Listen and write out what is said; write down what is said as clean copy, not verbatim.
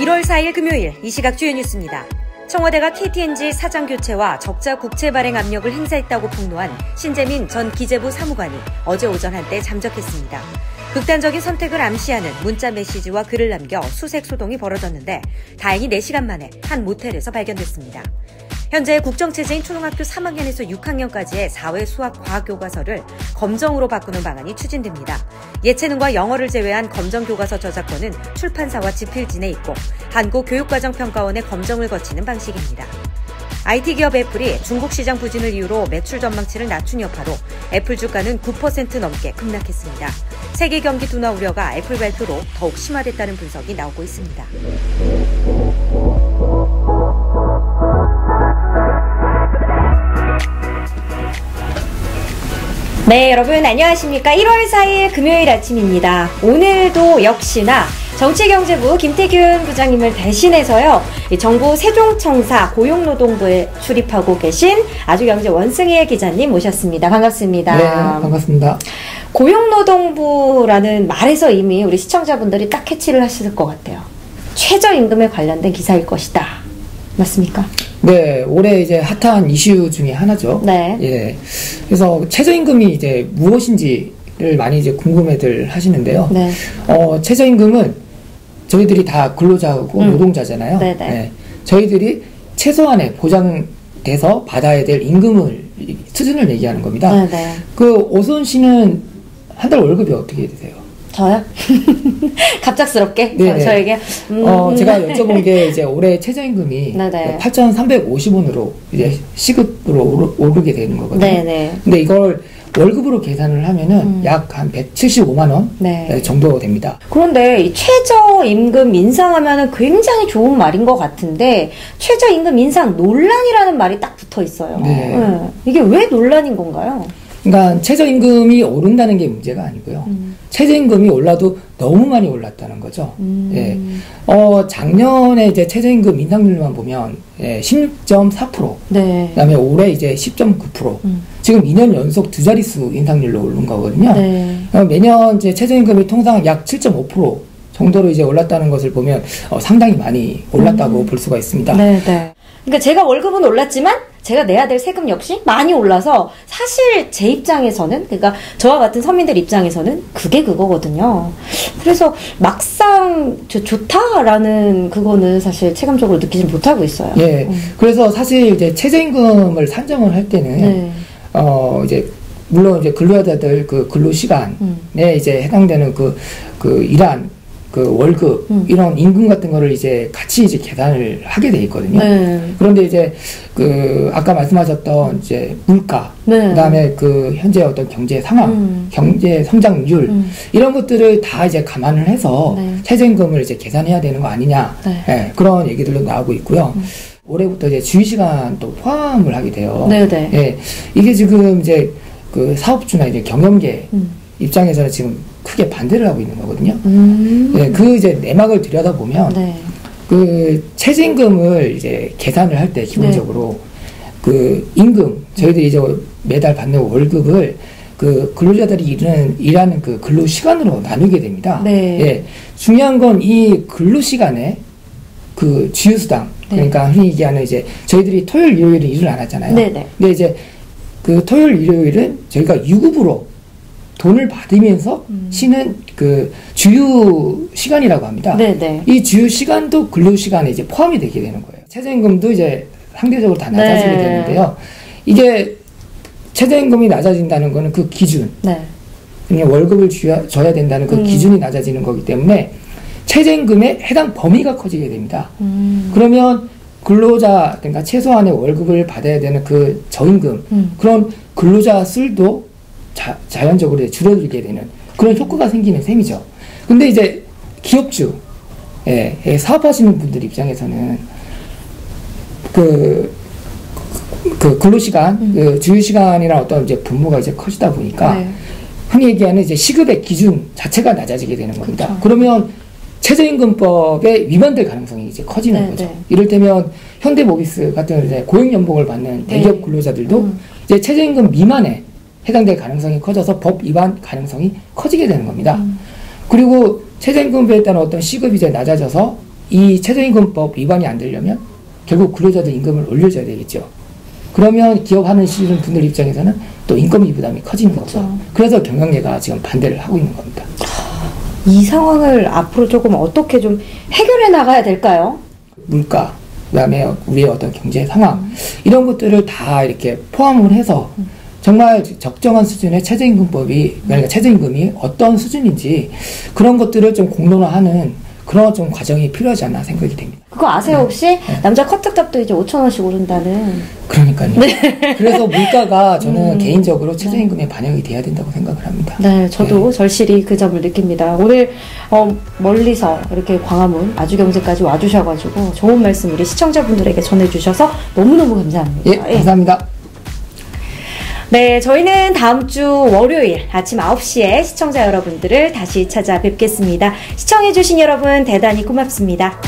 1월 4일 금요일 이 시각 주요 뉴스입니다. 청와대가 KTNG 사장 교체와 적자 국채 발행 압력을 행사했다고 폭로한 신재민 전 기재부 사무관이 어제 오전 한때 잠적했습니다. 극단적인 선택을 암시하는 문자 메시지와 글을 남겨 수색 소동이 벌어졌는데 다행히 4시간 만에 한 모텔에서 발견됐습니다. 현재 국정체제인 초등학교 3학년에서 6학년까지의 사회 수학 과학 교과서를 검정으로 바꾸는 방안이 추진됩니다. 예체능과 영어를 제외한 검정 교과서 저작권은 출판사와 집필진에 있고 한국교육과정평가원의 검정을 거치는 방식입니다. IT기업 애플이 중국 시장 부진을 이유로 매출 전망치를 낮춘 여파로 애플 주가는 9% 넘게 급락했습니다. 세계 경기 둔화 우려가 애플 발표로 더욱 심화됐다는 분석이 나오고 있습니다. 네, 여러분 안녕하십니까? 1월 4일 금요일 아침입니다. 오늘도 역시나 정치경제부 김태균 부장님을 대신해서요, 정부 세종청사 고용노동부에 출입하고 계신 아주경제 원승희 기자님 모셨습니다. 반갑습니다. 네, 반갑습니다. 고용노동부라는 말에서 이미 우리 시청자분들이 딱 캐치를 하실 것 같아요. 최저임금에 관련된 기사일 것이다. 맞습니까? 네, 올해 이제 핫한 이슈 중에 하나죠. 네. 예. 그래서 최저임금이 이제 무엇인지를 많이 이제 궁금해들 하시는데요. 네. 최저임금은 저희들이 다 근로자고 노동자잖아요. 네네. 네. 저희들이 최소한의 보장돼서 받아야 될 임금을, 수준을 얘기하는 겁니다. 네네. 그 오선 씨는 한 달 월급이 어떻게 되세요? 저요? 갑작스럽게? 저에게? 제가 여쭤본 게 이제 올해 최저임금이 8,350원으로 이제 시급으로 오르게 되는 거거든요. 네네. 근데 이걸 월급으로 계산을 하면은 약 한 175만원 정도 됩니다. 그런데 이 최저임금 인상하면은 굉장히 좋은 말인 것 같은데, 최저임금 인상 논란이라는 말이 딱 붙어 있어요. 네. 이게 왜 논란인 건가요? 그러니까 최저임금이 오른다는 게 문제가 아니고요. 최저임금이 올라도 너무 많이 올랐다는 거죠. 예. 작년에 이제 최저임금 인상률만 보면 16.4%. 네. 그다음에 올해 이제 10.9%. 지금 2년 연속 두 자릿수 인상률로 오른 거거든요. 네. 매년 이제 최저임금이 통상 약 7.5% 정도로 이제 올랐다는 것을 보면 상당히 많이 올랐다고 볼 수가 있습니다. 네, 네. 그러니까 제가 월급은 올랐지만 제가 내야 될 세금 역시 많이 올라서 사실 제 입장에서는, 그러니까 저와 같은 서민들 입장에서는 그게 그거거든요. 그래서 막상 좋다라는 그거는 사실 체감적으로 느끼지 못하고 있어요. 예. 그래서 사실 이제 최저임금을 산정을 할 때는 이제 물론 이제 근로자들 그 근로 시간에 이제 해당되는 그 일한 그 월급, 이런 임금 같은 거를 이제 같이 이제 계산을 하게 돼 있거든요. 그런데 이제 아까 말씀하셨던 이제 물가, 그다음에 현재 어떤 경제 상황, 경제 성장률, 이런 것들을 다 이제 감안을 해서 최저임금을 이제 계산해야 되는 거 아니냐, 그런 얘기들도 나오고 있고요. 올해부터 이제 주휴시간도 포함을 하게 돼요. 예. 이게 지금 이제 그 사업주나 이제 경영계 입장에서는 지금 크게 반대를 하고 있는 거거든요. 네, 이제 내막을 들여다보면, 그 최저임금을 이제 계산을 할 때 기본적으로 그 임금, 저희들이 이제 매달 받는 월급을 그 근로자들이 일하는 그 근로 시간으로 나누게 됩니다. 예, 중요한 건 이 근로 시간에 그 주휴수당, 그러니까 흔히 얘기하는 이제 저희들이 토요일, 일요일에 일을 안 하잖아요. 근데 이제 그 토요일, 일요일은 저희가 유급으로 돈을 받으면서 쉬는 그 주휴 시간이라고 합니다. 이 주휴 시간도 근로 시간에 이제 포함이 되게 되는 거예요. 최저임금도 이제 상대적으로 다 낮아지게 되는데요. 이게 최저임금이 낮아진다는 거는 그 기준, 그냥 월급을 줘야 된다는 그 기준이 낮아지는 거기 때문에 최저임금의 해당 범위가 커지게 됩니다. 그러면 근로자, 그러니까 최소한의 월급을 받아야 되는 그 저임금, 그런 근로자 수도 자연적으로 줄어들게 되는 그런 효과가 생기는 셈이죠. 근데 이제 기업주, 사업하시는 분들 입장에서는 그 근로시간, 그 주휴시간이나 어떤 이제 분모가 이제 커지다 보니까 흔히 얘기하는 이제 시급의 기준 자체가 낮아지게 되는 겁니다. 그러면 최저임금법에 위반될 가능성이 이제 커지는 거죠. 이를테면 현대모비스 같은 이제 고용연봉을 받는 대기업 근로자들도 이제 최저임금 미만에 해당될 가능성이 커져서 법 위반 가능성이 커지게 되는 겁니다. 그리고 최저임금에 따른 어떤 시급이 이제 낮아져서 이 최저임금법 위반이 안 되려면 결국 근로자들 임금을 올려줘야 되겠죠. 그러면 기업하는 분들 입장에서는 또 인건비 부담이 커지는 거죠. 그래서 경영계가 지금 반대를 하고 있는 겁니다. 이 상황을 앞으로 조금 어떻게 좀 해결해 나가야 될까요? 물가, 그다음에 우리의 어떤 경제 상황 이런 것들을 다 이렇게 포함을 해서 정말 적정한 수준의 최저임금법이 그러니까 최저임금이 어떤 수준인지 그런 것들을 좀 공론화하는 그런 좀 과정이 필요하지 않나 생각이 됩니다. 그거 아세요 혹시? 네. 남자 커트값도 이제 5,000원씩 오른다는. 그러니까요. 네. 그래서 물가가 저는 개인적으로 최저임금에 반영이 돼야 된다고 생각을 합니다. 네, 저도 네. 절실히 그 점을 느낍니다. 오늘 멀리서 이렇게 광화문 아주경제까지 와주셔가지고 좋은 말씀 우리 시청자분들에게 전해주셔서 너무너무 감사합니다. 예, 감사합니다. 네, 저희는 다음 주 월요일 아침 9시에 시청자 여러분들을 다시 찾아뵙겠습니다. 시청해주신 여러분 대단히 고맙습니다.